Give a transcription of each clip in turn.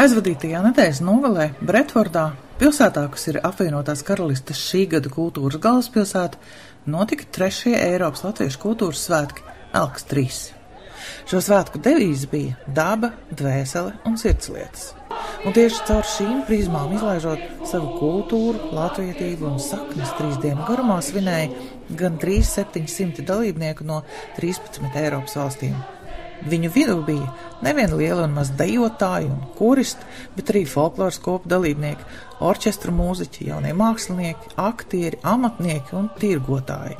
Aizvadītajā nedēļas nogalē Bretfordā, pilsētā, kas ir apvienotās karalistes šī gada kultūras galvaspilsēta, notika 3. Eiropas latviešu kultūras svētki Elks 3. Šo svētku devīze bija daba, dvēsele un sirdslietas. Un tieši caur šīm prizmām izlaižot savu kultūru, latvietību un saknes 3 dienu garumā svinēja gan 700 dalībnieku no 13 Eiropas valstīm. Viņu vidū bija nevien liela un maz dejotāji un koristi, bet arī folkloras kopu dalībnieki, orķestra mūziķi, jaunie mākslinieki, aktieri, amatnieki un tirgotāji.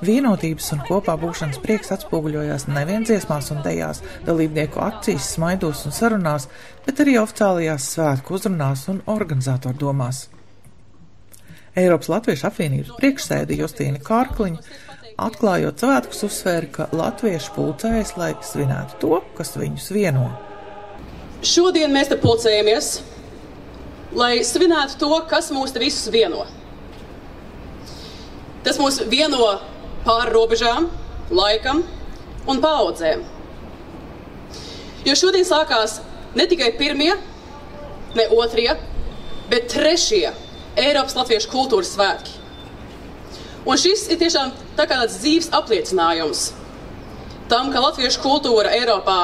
Vienotības un kopā būšanas prieks atspoguļojās nevien dziesmās un dejās, dalībnieku acīs, smaidos un sarunās, bet arī oficiālajās svētku uzrunās un organizatoru domās. Eiropas Latviešu apvienības priekšsēde Justīna Kārkliņa, atklājot svētkus, uzsvēra, ka latvieši pulcējas, lai svinētu to, kas viņus vieno. Šodien mēs te pulcējamies, lai svinētu to, kas mūs te visus vieno. Tas mūs vieno pāri robežām, laikam un paudzēm. Jo šodien sākās ne tikai 1., ne 2., bet 3. Eiropas Latviešu kultūras svētki. Un šis ir tiešām tā kā tāds dzīves apliecinājums tam, ka latviešu kultūra Eiropā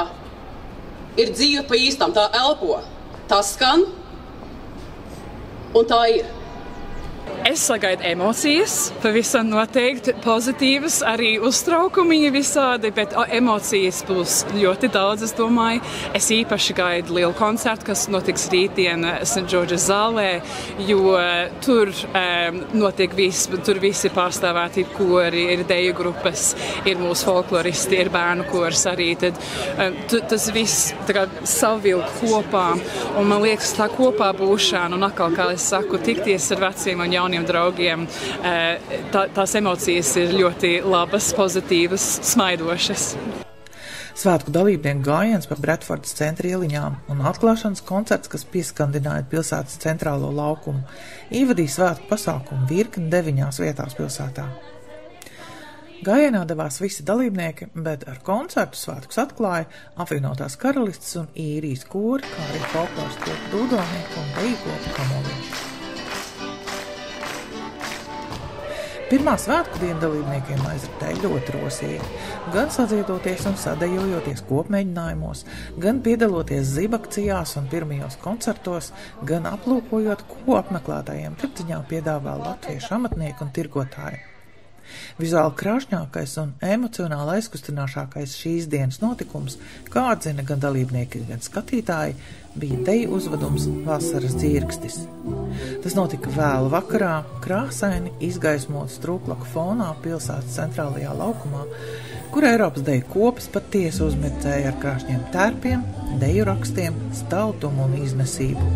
ir dzīva pa īstam, tā elpo, tā skan un tā ir. Es sagaidu emocijas, pavisam noteikti pozitīvas, arī uztraukumiņi visādi, bet emocijas būs ļoti daudz, es domāju. Es īpaši gaidu lielu koncertu, kas notiks rītdien St. George's zālē, jo tur notiek viss, tur visi pārstāvēti, ir kori, ir deju grupas, ir mūsu folkloristi, ir bērnu kors arī, tad tas viss tā kā savilk kopā, un man liekas tā kopā būšana, un atkal, kā es saku, tikties ar veciem un jauniem draugiem, tās emocijas ir ļoti labas, pozitīvas, smaidošas. Svētku dalībnieku gājiens pa Bretfordas centra ieliņām un atklāšanas koncerts, kas pieskandināja pilsētas centrālo laukumu, ievadīja svētku pasākumu virkni 9 vietās pilsētā. Gājienā devās visi dalībnieki, bet ar koncertu svētkus atklāja apvienotās karalistes un īrijas kori, kā arī folkloras kopu dūdolnieku un deju kopu kamoliņu. Pirmā svētku diena dalībniekiem aizritēja ļoti rosīgi, gan sadziedoties un sadejojoties kopmēģinājumos, gan piedaloties zibakcijās un pirmajos koncertos, gan aplūkojot, ko apmeklētājiem tripciņā piedāvā latviešu amatnieki un tirgotāji. Vizuāli krāšņākais un emocionāli aizkustinošākais šīs dienas notikums, kā atzina gan dalībnieki, gan skatītāji, bija deju uzvedums Vasaras dzirkstis. Tas notika vēlu vakarā, krāsaini izgaismots trūklaku fonā pilsētas centrālajā laukumā, kur Eiropas deju kopas patiesi uzmirdzēja ar krāšņiem tērpiem, deju rakstiem, stautumu un iznesību.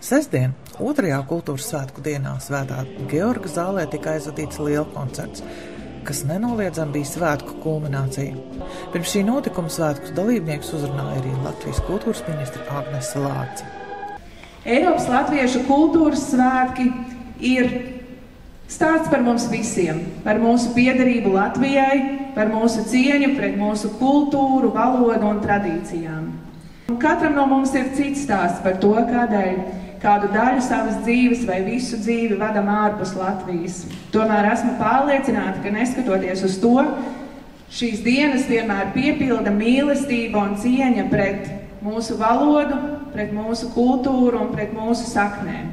Sestdien, 2. kultūras svētku dienā Svētā Georga zālē tika aizvadīts liela koncerts, kas nenoliedzami bija svētku kulminācija. Pirms šī notikuma svētkus dalībniekus uzrunāja arī Latvijas kultūras ministra Agnese Lāce. Eiropas Latviešu kultūras svētki ir stāsts par mums visiem, par mūsu piederību Latvijai, par mūsu cieņu pret mūsu kultūru, valodu un tradīcijām. Un katram no mums ir cits stāsts par to, kādēļ kādu daļu savas dzīves vai visu dzīvi vadam ārpus Latvijas. Tomēr esmu pārliecināta, ka neskatoties uz to, šīs dienas vienmēr piepilda mīlestība un cieņa pret mūsu valodu, pret mūsu kultūru un pret mūsu saknēm.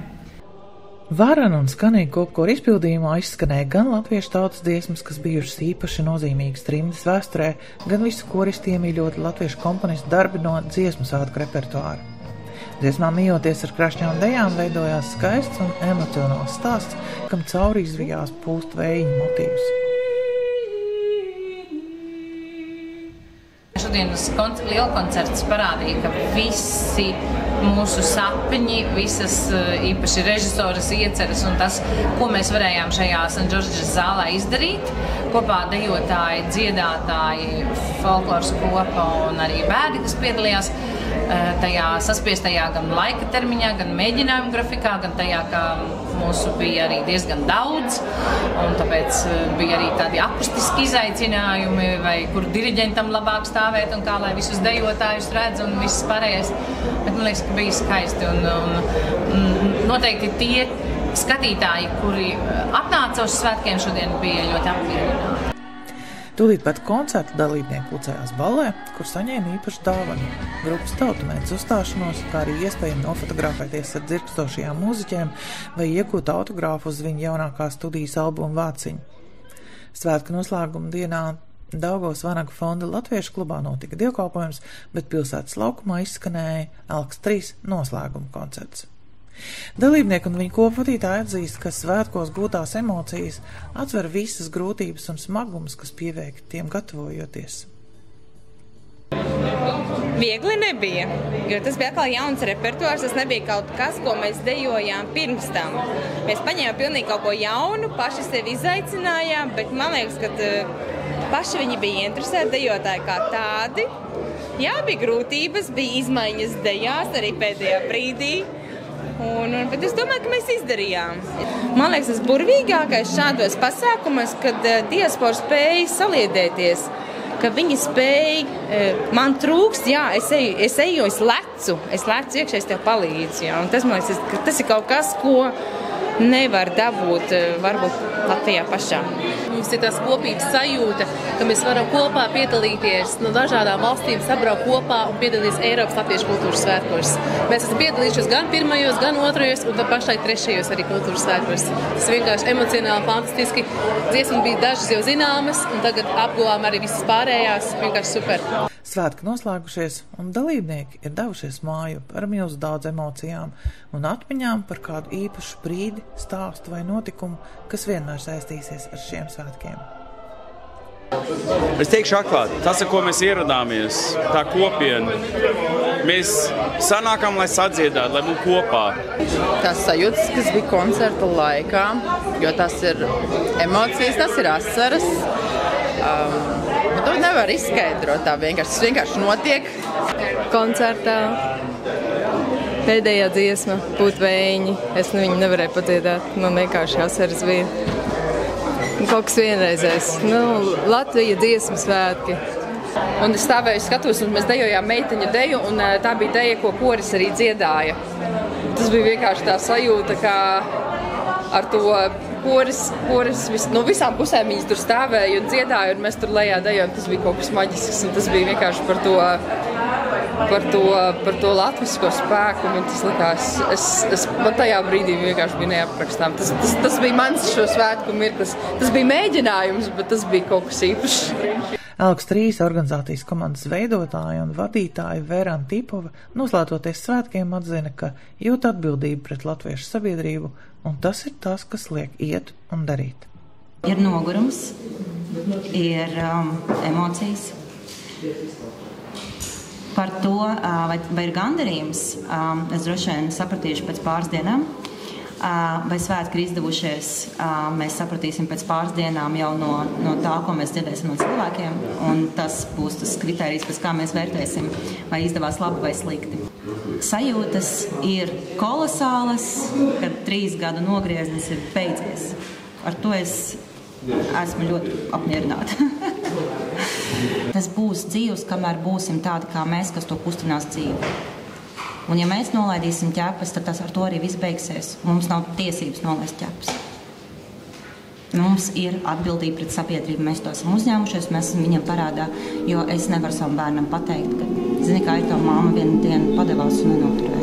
Varana un skanīga kopkora izpildījumā izskanēja gan latviešu tautas dziesmas, kas bijušas īpaši nozīmīgas trimdas vēsturē, gan visu koristu iemīļoti latviešu komponistu darbi no dziesmu svētku repertuāra. Dziesmām mījoties ar krašņām dejām veidojās skaists un emocionāls stāsts, kam cauri izvijās pūst vējiņu motīvs. Šodienas liela koncerts parādīja, ka visi mūsu sapņi, visas īpaši režisoras ieceres un tas, ko mēs varējām šajā St. George's zālē izdarīt, kopā dejotāji, dziedātāji, folkloras kopa un arī bērni, kas piedalījās, tajā saspiestajā gan laika termiņā, gan mēģinājumu grafikā, gan tajā, kā mūsu bija arī diezgan daudz, un tāpēc bija arī tādi akustiski izaicinājumi, vai kur diriģentam labāk stāvēt, un kā lai visus dejotājus redz, un viss pārējais. Bet man liekas, ka bija skaisti, un noteikti tie skatītāji, kuri atnāca uz svētkiem, šodien bija ļoti apmierināti. Tūlīt pat koncerta dalībnieki pulcējās ballē, kur saņēma īpašu dāvanu – grupas Tautumēdz uzstāšanos, kā arī iespēju nofotografēties ar dzirkstošajām mūziķiem vai iegūt autogrāfu uz viņa jaunākā studijas albuma vāciņu. Svētku noslēguma dienā Daugavas Vanagu fonda Latviešu klubā notika dievkalpojums, bet pilsētas laukumā izskanēja Elks 3 noslēguma koncerts. Dalībnieki un viņu kopvadītāji atzīst, ka svētkos gūtās emocijas atver visas grūtības un smagumus, kas pieveikti tiem gatavojoties. Viegli nebija, jo tas bija atkal jauns repertuārs, tas nebija kaut kas, ko mēs dejojām pirms tam. Mēs paņēmām pilnīgi kaut ko jaunu, paši sevi izaicinājām, bet man liekas, ka paši viņi bija interesēti, dejotāji kā tādi. Jā, bija grūtības, bija izmaiņas dejās arī pēdējā brīdī. Bet es domāju, ka mēs izdarījām. Man liekas, tas burvīgākais šādos pasākumos, kad diaspora spēja saliedēties, ka viņi spēja, man trūkst, jā, es eju, es lecu iekšā, es tev palīdzu, jā, un tas, man liekas, tas ir kaut kas, ko nevar dabūt, varbūt Latvijā pašā. Mums ir tās kopības sajūta, ka mēs varam kopā piedalīties no dažādām valstīm, sabraukt kopā un piedalīties Eiropas Latviešu kultūras svētkos. Mēs esam piedalījušies gan pirmajos, gan otrajos un pašlaik trešajos arī kultūras svētkos. Tas vienkārši emocionāli fantastiski. Dziesmas bija dažas jau zināmas un tagad apguvām arī visas pārējās. Vienkārši super. Svētki noslēgušies un dalībnieki ir devušies māju ar milzu daudz emocijām un atmiņām par kādu īpašu brīdi, stāstu vai notikumu, kas vienmēr saistīsies ar šiem svētkiem. Es teikšu atklāti, tas, ar ko mēs ieradāmies, tā kopiena, mēs sanākam, lai sadziedātu, lai būtu kopā. Tas sajūtas, kas bija koncerta laikā, jo tas ir emocijas, tas ir asaras. To nevar izskaidrot tā vienkārši. Tas vienkārši notiek. Koncertā pēdējā dziesma Būt vējiņi. Es viņu nevarēju padziedāt. Man vienkārši asaras bija. Kaut kas vienreizējs. Latvija dziesmu svētki. Un es stāvēju skatos, un mēs dejojām meiteņu deju, un tā bija deja, ko koris arī dziedāja. Tas bija vienkārši tā sajūta, kā ar to koris no visām pusēm viņas tur stāvēja un dziedāja, un mēs tur lejā dejojām. Tas bija kaut kas maģisks, un tas bija vienkārši par to latvisko spēku. Man tas likās, man tajā brīdī vienkārši bija neaprakstām. Tas bija mans šo svētku mirklis. Tas bija mēģinājums, bet tas bija kaut kas īpašs. Elks 3 organizācijas komandas veidotāja un vadītāja Vērāna Tīpova noslēdzoties svētkiem atzina, ka jūt atbildību pret latviešu sabiedrību, un tas ir tas, kas liek iet un darīt. Ir nogurums, ir emocijas. Par to, vai ir gandarījums, es droši vien sapratīšu pēc pāris dienām. Vai svētki ir izdevušies, mēs sapratīsim pēc pāris dienām jau no tā, ko mēs dzirdēsim no cilvēkiem, un tas būs tas kritērijs, pēc kā mēs vērtēsim, vai izdevās labi vai slikti. Sajūtas ir kolosālas, kad 3 gadu nogrieznis ir beidzies. Ar to es esmu ļoti apmierināta. Tas būs dzīves, kamēr būsim tādi kā mēs, kas to kustinās dzīvi. Un ja mēs nolaidīsim ķepas, tad tas ar to arī viss beigsies. Mums nav tiesības nolaist ķepas. Mums ir atbildība pret sabiedrību. Mēs to esam uzņēmušies, mēs esam viņam parādā, jo es nevaru savam bērnam pateikt, ka, zini, kā ir tā māma vienu dienu padevās un nenoturēja.